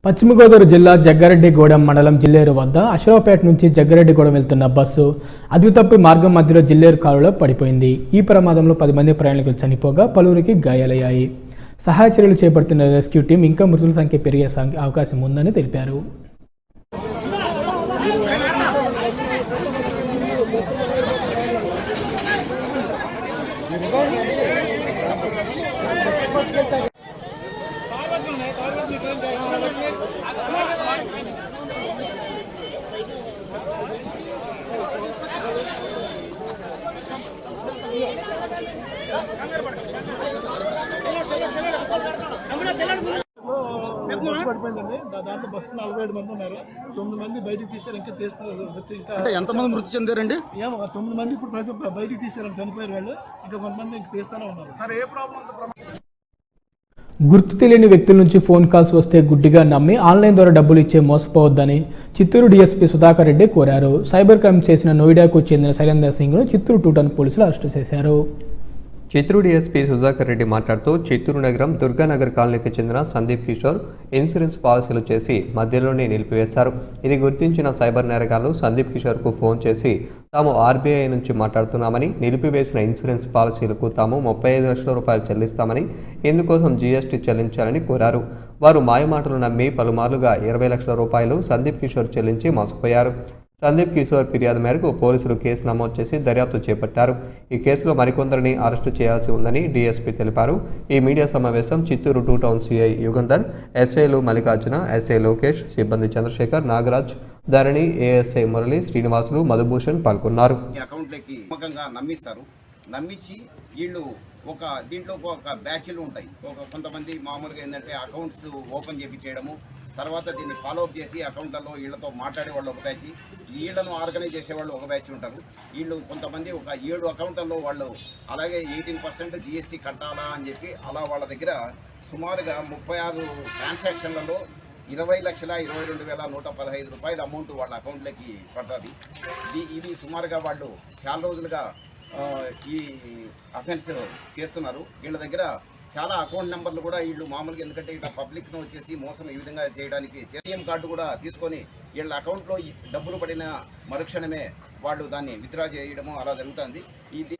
పశ్చిమ గోదావరి జిల్లా జగ్గారెడ్డిగూడెం మండలం జిల్లేరు వద్ద అశ్వరావుపేట నుంచి జగ్గారెడ్డిగూడెం వెళ్తున్న బస్సు అదుపుతప్పి మార్గం మధ్యలో జిల్లేరు కాలువలో పడిపోయింది. ఈ ప్రమాదంలో 10 మంది ప్రయాణికులు చనిపోగా పలువురికి గాయాలయ్యాయి. సహాయ చర్యలు చేపడుతున్న రెస్క్యూ టీం ఇంకా మృతుల సంఖ్య పెరిగే అవకాశం ఉందని తెలిపారు. పడిపోయిందండి. దాంట్లో బస్సు 47 మంది ఉన్నారు. 9 మంది బయటికి తీసారు, ఇంకా తీస్తున్నారు. ఇంకా ఎంతమంది మృతి చెందారండి? ఏమో 9 మంది ఇప్పుడు ప్రజలు బయటికి తీసారని చనిపోయారు వాళ్ళు. ఇంకా కొంతమంది ఇంకా తీస్తూనే ఉన్నారు. సార్ ఏ ప్రాబ్లం? గుర్తు తెలియని వ్యక్తుల నుంచి ఫోన్ కాల్స్ వస్తే గుడ్డిగా నమ్మి ఆన్లైన్ ద్వారా డబ్బులు ఇచ్చే మోసపోవద్దని చిత్తూరు డీఎస్పీ సుధాకర్ రెడ్డి కోరారు. సైబర్ క్రైమ్ చేసిన నోయిడాకు చెందిన శైలేందర్ సింగ్ను చిత్తూరు 2 టౌన్ పోలీసులు అరెస్టు చేశారు. చిత్తూరు డీఎస్పీ సుధాకర్ రెడ్డి మాట్లాడుతూ చిత్తూరు నగరం దుర్గానగర్ కాలనీకి చెందిన సందీప్ కిషోర్ ఇన్సూరెన్స్ పాలసీలు చేసి మధ్యలోనే నిలిపివేశారు. ఇది గుర్తించిన సైబర్ నేరగాళ్లు సందీప్ కిషోర్కు ఫోన్ చేసి తాము ఆర్బీఐ నుంచి మాట్లాడుతున్నామని, నిలిపివేసిన ఇన్సూరెన్స్ పాలసీలకు తాము 35 లక్షల రూపాయలు చెల్లిస్తామని, ఇందుకోసం జీఎస్టీ చెల్లించాలని కోరారు. వారు మాయమాటలు నమ్మి పలుమార్లుగా 20 లక్షల రూపాయలు సందీప్ కిషోర్ చెల్లించి మోసపోయారు. సందీప్ కిషోర్ ఫిర్యాదు మేరకు పోలీసులు కేసు నమోదు చేసి దర్యాప్తు చేపట్టారు. ఈ కేసులో మరికొందరిని అరెస్టు చేయాల్సి ఉందని డీఎస్పీ తెలిపారు. ఈ మీడియా సమావేశం చిత్తూరు 2 టౌన్ సిఐ యుగంధర్, ఎస్ఐలు మల్లికార్జున, ఎస్ఐ లోకేష్, సిబ్బంది చంద్రశేఖర్, నాగరాజ్, ధరణి, ఏఎస్ఐ మురళి, శ్రీనివాసులు, మధుభూషణ్ పాల్గొన్నారు. అకౌంట్లకి నమ్మిస్తారు. నమ్మించి వీళ్ళు దీంట్లో ఒక బ్యాచ్లు ఉంటాయి. కొంతమంది మామూలుగా ఏంటంటే అకౌంట్స్ ఓపెన్ చేయడము, తర్వాత దీన్ని ఫాలోఅప్ చేసి అకౌంట్లలో వీళ్ళతో మాట్లాడే వాళ్ళు ఒక బ్యాచ్, వీళ్ళను ఆర్గనైజ్ చేసేవాళ్ళు ఒక బ్యాచ్ ఉంటారు. వీళ్ళు కొంతమంది ఒక 7 అకౌంట్లలో వాళ్ళు అలాగే 18% జీఎస్టీ కట్టాలా అని చెప్పి అలా వాళ్ళ దగ్గర సుమారుగా 36 ట్రాన్సాక్షన్లలో 20,22,115 రూపాయల అమౌంట్ వాళ్ళ అకౌంట్లోకి పడుతుంది. ఇది సుమారుగా వాళ్ళు చాలా రోజులుగా ఈ అఫెన్స్ చేస్తున్నారు. వీళ్ళ దగ్గర చాలా అకౌంట్ నెంబర్లు కూడా వీళ్ళు మామూలుగా, ఎందుకంటే ఇట్లా పబ్లిక్ను వచ్చేసి మోసం ఈ విధంగా చేయడానికి ఏటీఎం కార్డు కూడా తీసుకొని వీళ్ళ అకౌంట్లో డబ్బులు పడిన మరుక్షణమే వాళ్ళు దాన్ని విత్డ్రా చేయడము అలా జరుగుతుంది. ఇది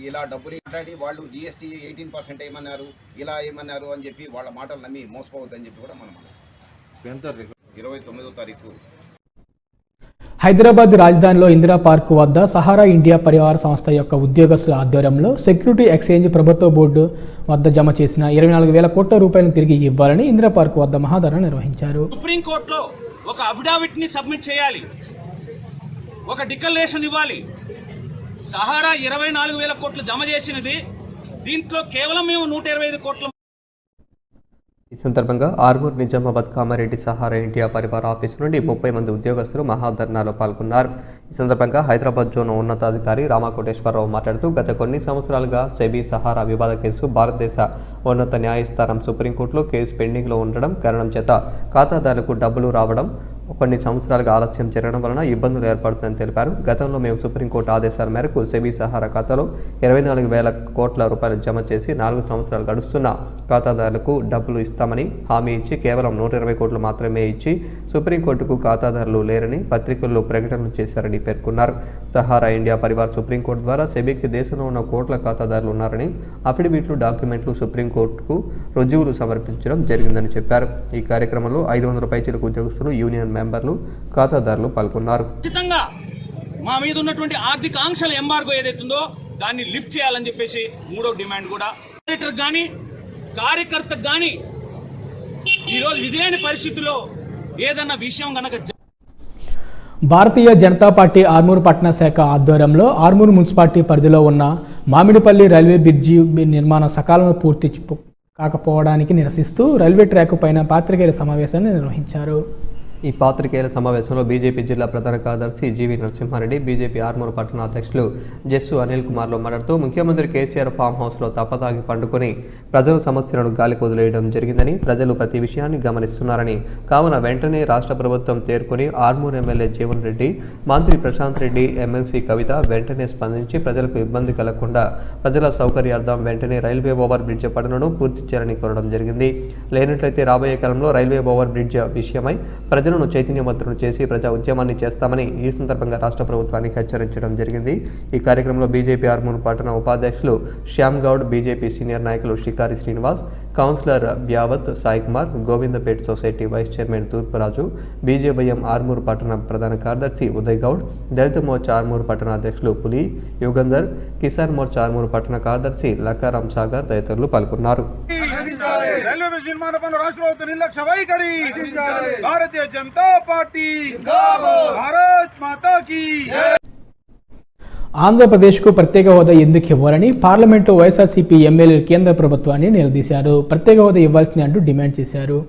ఇలా డబ్బులు మాట్లాడి వాళ్ళు జీఎస్టీ 18% ఏమన్నారు, ఇలా ఏమన్నారు అని చెప్పి వాళ్ళ మాటలు నమ్మి మోసపోవద్దని చెప్పి కూడా మనం 29వ తారీఖు హైదరాబాద్ రాజధానిలో ఇందిరా పార్క్ వద్ద సహారా ఇండియా పరివార సంస్థ యొక్క ఉద్యోగస్తుల ఆధ్వర్యంలో సెక్యూరిటీ ఎక్స్చేంజ్ ప్రభుత్వ బోర్డు వద్ద జమ చేసిన 24,000 కోట్ల రూపాయలను తిరిగి ఇవ్వాలని ఇందిరా పార్క్ వద్ద మహాధరణ నిర్వహించారు. సుప్రీంకోర్టులో ఒక అఫిడవిట్ ని సబ్మిట్ చేయాలి, ఒక డిక్లరేషన్ ఇవ్వాలి. సహారా 24,000 కోట్లు జమ చేసినది, దీంట్లో కేవలం మేము 125 కోట్ల. ఈ సందర్భంగా ఆర్మూర్, నిజామాబాద్, కామారెడ్డి సహారా ఇండియా పరివార ఆఫీసు నుండి 30 మంది ఉద్యోగస్తులు మహాధర్నాలో పాల్గొన్నారు. ఈ సందర్భంగా హైదరాబాద్ జోన్ ఉన్నతాధికారి రామకోటేశ్వరరావు మాట్లాడుతూ గత కొన్ని సంవత్సరాలుగా సెబీ సహారా వివాద కేసు భారతదేశ ఉన్నత న్యాయస్థానం సుప్రీంకోర్టులో కేసు పెండింగ్లో ఉండడం కారణం చేత ఖాతాదారులకు డబ్బులు రావడం కొన్ని సంవత్సరాలుగా ఆలస్యం జరగడం వలన ఇబ్బందులు ఏర్పడుతుందని తెలిపారు. గతంలో మేము సుప్రీంకోర్టు ఆదేశాల మేరకు సెబీ సహారా ఖాతాలో 24,000 కోట్ల రూపాయలు జమ చేసి 4 సంవత్సరాలు గడుస్తున్న ఖాతాదారులకు డబ్బులు ఇస్తామని హామీ ఇచ్చి కేవలం 120 కోట్లు మాత్రమే ఇచ్చి సుప్రీంకోర్టుకు ఖాతాదారులు లేరని పత్రికల్లో ప్రకటనలు చేశారని పేర్కొన్నారు. సహారా ఇండియా పరివార్ సుప్రీంకోర్టు ద్వారా సెబీకి దేశంలో ఉన్న కోట్ల ఖాతాదారులు ఉన్నారని అఫిడవిట్లు, డాక్యుమెంట్లు సుప్రీంకోర్టుకు రుజువులు సమర్పించడం జరిగిందని చెప్పారు. ఈ కార్యక్రమంలో 500 పైచిలకు ఉద్యోగస్తులు, యూనియన్ మెంబర్లు, ఖాతాదారులు పాల్గొన్నారు. మా మీద ఉన్నటువంటి ఆర్థిక ఆంక్షల ఎంబార్గో ఏదైతుందో దాన్ని లిఫ్ట్ చేయాలని చెప్పేసి 3వ డిమాండ్ కూడా గానీ కార్యకర్తకు గానీ ఈరోజు విధులైన పరిస్థితుల్లో ఏదన్నా విషయం గనక భారతీయ జనతా పార్టీ ఆర్మూర్ పట్టణ శాఖ ఆధ్వర్యంలో ఆర్మూర్ మున్సిపాలిటీ పరిధిలో ఉన్న మామిడిపల్లి రైల్వే బ్రిడ్జి నిర్మాణం సకాలంలో పూర్తి కాకపోవడానికి నిరసిస్తూ రైల్వే ట్రాక్ పైన పాత్రికేయుల సమావేశాన్ని నిర్వహించారు. ఈ పాత్రికేయుల సమావేశంలో బీజేపీ జిల్లా ప్రధాన కార్యదర్శి జీవి నరసింహారెడ్డి, బీజేపీ ఆర్మూరు పట్టణ అధ్యక్షులు జస్సు అనిల్ కుమార్లు మాట్లాడుతూ ముఖ్యమంత్రి కేసీఆర్ ఫామ్ హౌస్లో తప్పతాగి పండుకొని ప్రజల సమస్యలను గాలికి వదిలేయడం జరిగిందని, ప్రజలు ప్రతి విషయాన్ని గమనిస్తున్నారని, కావున వెంటనే రాష్ట్ర ప్రభుత్వం తేరుకొని ఆర్మూరు ఎమ్మెల్యే జీవన్ రెడ్డి, మంత్రి ప్రశాంత్ రెడ్డి, ఎమ్మెల్సీ కవిత వెంటనే స్పందించి ప్రజలకు ఇబ్బంది కలగకుండా ప్రజల సౌకర్యార్థం వెంటనే రైల్వే ఓవర్ బ్రిడ్జ్ పనులను పూర్తి చేయాలని కోరడం జరిగింది. లేనట్లయితే రాబోయే కాలంలో రైల్వే ఓవర్ బ్రిడ్జ్ విషయమై ప్రజలను చైతన్యవంతులను చేసి ప్రజా ఉద్యమాన్ని చేస్తామని ఈ సందర్భంగా రాష్ట్ర ప్రభుత్వానికి హెచ్చరించడం జరిగింది. ఈ కార్యక్రమంలో బీజేపీ ఆర్మూరు పట్టణ ఉపాధ్యక్షులు శ్యామ్ గౌడ్, బీజేపీ సీనియర్ నాయకులు Shikari Srinivas, councillor Byavath Sai Kumar, Govindpet society vice chairman Thurpuraju, BJYM Armoor పట్టణ ప్రధాన కార్యదర్శి ఉదయ్ గౌడ్, దళిత మోర్చా ఆర్మూరు పట్టణ అధ్యక్షులు పులి యుగంధర్, కిసాన్ మోర్చా ఆర్మూరు పట్టణ కార్యదర్శి లక్కారాం సాగర్ తదితరులు పాల్గొన్నారు. రైల్వే బ్రిడ్జ్ నిర్మాణ పనులు రాష్ట్ర ప్రభుత్వం నిర్లక్ష్య వైఖరి. భారతీయ జనతా పార్టీ భారత్ మాతా కీ. ఆంధ్రప్రదేశ్కు ప్రత్యేక హోదా ఎందుకు ఇవ్వాలని పార్లమెంట్లో వైఎస్ఆర్సీపీ ఎమ్మెల్యేలు కేంద్ర ప్రభుత్వాన్ని నిలదీశారు. ప్రత్యేక హోదా ఇవ్వాల్సింది అంటూ డిమాండ్ చేశారు.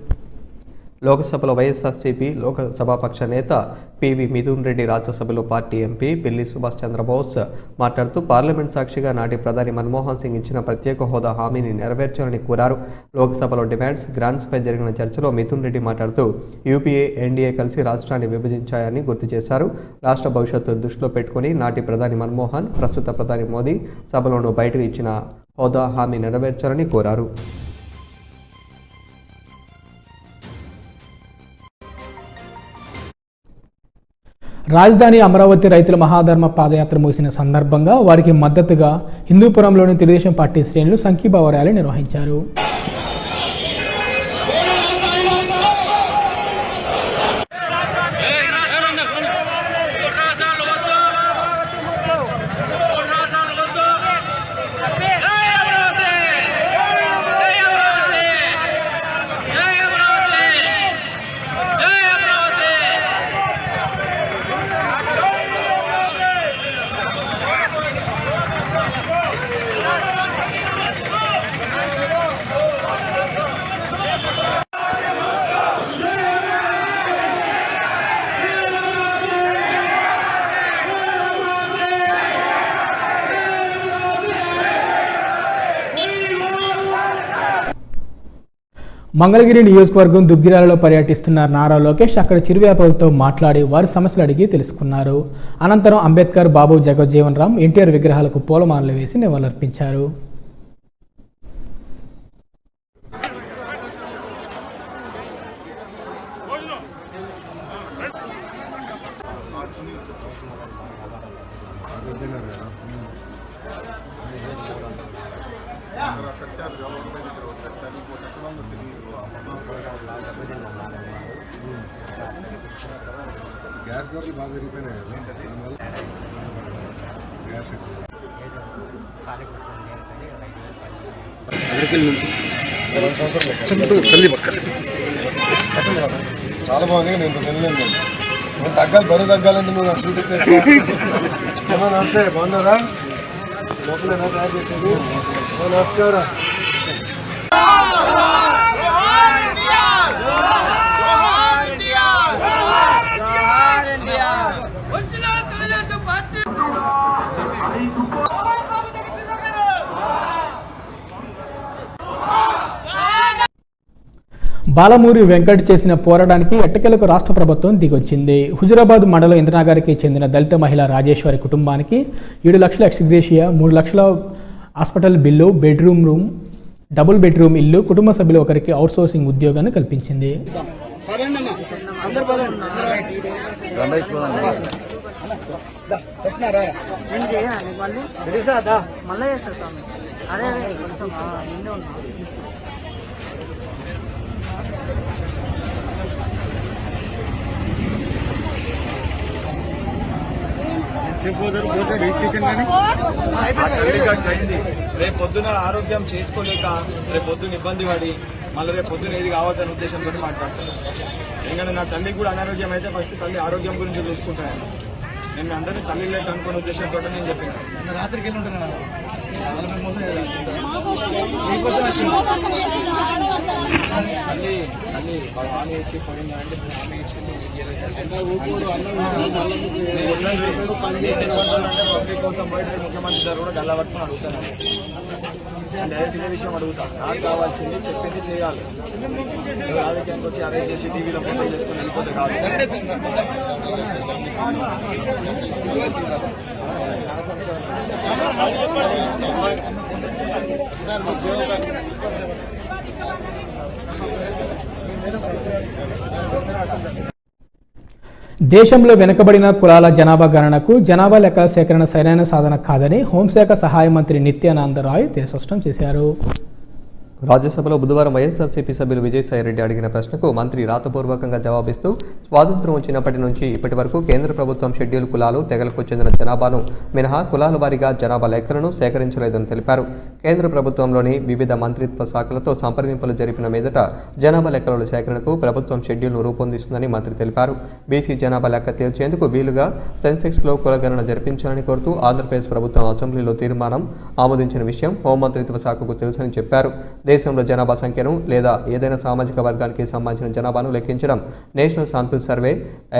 లోక్సభలో వైఎస్ఆర్సీపీ లోకసభాపక్ష నేత పివి మిథున్ రెడ్డి, రాజ్యసభలో పార్టీ ఎంపీ పిల్లి సుభాష్ చంద్రబోస్ మాట్లాడుతూ పార్లమెంట్ సాక్షిగా నాటి ప్రధాని మన్మోహన్ సింగ్ ఇచ్చిన ప్రత్యేక హోదా హామీని నెరవేర్చాలని కోరారు. లోక్సభలో డిమాండ్స్ గ్రాంట్స్పై జరిగిన చర్చలో మిథున్ రెడ్డి మాట్లాడుతూ యూపీఏ, ఎన్డీఏ కలిసి రాష్ట్రాన్ని విభజించాయని గుర్తు చేశారు. రాష్ట్ర భవిష్యత్తు దృష్టిలో పెట్టుకుని నాటి ప్రధాని మన్మోహన్, ప్రస్తుత ప్రధాని మోదీ సభలోనూ బయటకు ఇచ్చిన హోదా హామీ నెరవేర్చాలని కోరారు. రాజధాని అమరావతి రైతుల మహాధర్మ పాదయాత్ర ముగిసిన సందర్భంగా వారికి మద్దతుగా హిందూపురంలోని తెలుగుదేశం పార్టీ శ్రేణులు సంఘీభావ ర్యాలీ నిర్వహించారు. మంగళగిరి నియోజకవర్గం దుగ్గిరాలలో పర్యటిస్తున్న నారా లోకేష్ అక్కడ చిరు వ్యాపారులతో మాట్లాడి వారి సమస్యలు అడిగి తెలుసుకున్నారు. అనంతరం అంబేద్కర్, బాబు జగజ్జీవన్ రామ్, ఎన్టీఆర్ విగ్రహాలకు పూలమాలలు వేసి నివాళులర్పించారు. గ్యాస్ ధరలు బాగా పెరిగిపోయినాయి కదా, గ్యాస్ చాలా బాగుంది. నేను తినలేను, నేను తగ్గాలి, బరువు తగ్గాలంటే నువ్వు నాకు చూపిస్తే నమస్తే. బాగున్నారా? లోపలేనా తయారు చేసేది? నమస్కారం. బాలమూరి వెంకట్ చేసిన పోరాటానికి ఎట్టకేలకు రాష్ట్ర ప్రభుత్వం దిగొచ్చింది. హుజురాబాద్ మండలం ఇంద్రనగర్కి చెందిన దళిత మహిళ రాజేశ్వరి కుటుంబానికి 7 లక్షల ఎక్స్గ్రేషియా, 3 లక్షల హాస్పిటల్ బిల్లు, డబుల్ బెడ్రూమ్ ఇల్లు, కుటుంబ సభ్యులు ఒకరికి అవుట్సోర్సింగ్ ఉద్యోగాన్ని కల్పించింది. రేపు పొద్దున ఆరోగ్యం చేసుకోలేక రేపు పొద్దున ఇబ్బంది పడి మళ్ళీ రేపు పొద్దున ఏది కావద్దనే ఉద్దేశంతో మాట్లాడతాను. ఎందుకంటే నా తల్లికి కూడా అనారోగ్యం అయితే ఫస్ట్ తల్లి ఆరోగ్యం గురించి చూసుకుంటాను. నేను అందరినీ తల్లి లేక అనుకునే ఉద్దేశంతో నేను చెప్పాను. రాత్రికి వెళ్ళి అన్ని హామీ ఇచ్చి పోయింది అంటే హామీ ఇచ్చింది పబ్లిక్ కోసం బయట ముఖ్యమంత్రి గారు కూడా గల్లా పట్టుకుని అడుగుతాను. డైరెక్ట్ ఇదే విషయం అడుగుతా. నాకు కావాల్సింది చెప్పింది చేయాలి. రాజకీయానికి వచ్చి అరేంజ్ చేసి టీవీలో ఫోటో చేసుకుని వెళ్ళిపోతే కాదు. దేశంలో వెనుకబడిన కులాల జనాభా గణనకు జనాభా లెక్కల సేకరణ సరైన సాధన కాదని హోంశాఖ సహాయ మంత్రి నిత్యానంద రాయ్ స్పష్టం చేశారు. రాజ్యసభలో బుధవారం వైఎస్ఆర్సీపీ సభ్యులు విజయసాయిరెడ్డి అడిగిన ప్రశ్నకు మంత్రి రాతపూర్వకంగా జవాబిస్తూ స్వాతంత్ర్యం వచ్చినప్పటి నుంచి ఇప్పటి వరకు కేంద్ర ప్రభుత్వం షెడ్యూల్ కులాలు తెగలకు చెందిన జనాభాను మినహా కులాల వారీగా జనాభా లెక్కలను సేకరించలేదని తెలిపారు. కేంద్ర ప్రభుత్వంలోని వివిధ మంత్రిత్వ శాఖలతో సంప్రదింపులు జరిపిన మీదట జనాభా లెక్కల సేకరణకు ప్రభుత్వం షెడ్యూల్ను రూపొందిస్తుందని మంత్రి తెలిపారు. బీసీ జనాభా లెక్క తేల్చేందుకు వీలుగా సెన్సెక్స్లో కులగణన జరిపించాలని కోరుతూ ఆంధ్రప్రదేశ్ ప్రభుత్వం అసెంబ్లీలో తీర్మానం ఆమోదించిన విషయం హోంమంత్రిత్వ శాఖకు తెలుసని చెప్పారు. దేశంలో జనాభా సంఖ్యను లేదా ఏదైనా సామాజిక వర్గానికి సంబంధించిన జనాభాను లెక్కించడం నేషనల్ శాంపిల్ సర్వే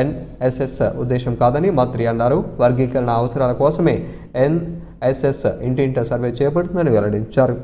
NSS ఉద్దేశం కాదని మంత్రి అన్నారు. వర్గీకరణ అవసరాల కోసమే NSS ఇంటింటా సర్వే చేపడుతుందని వెల్లడించారు.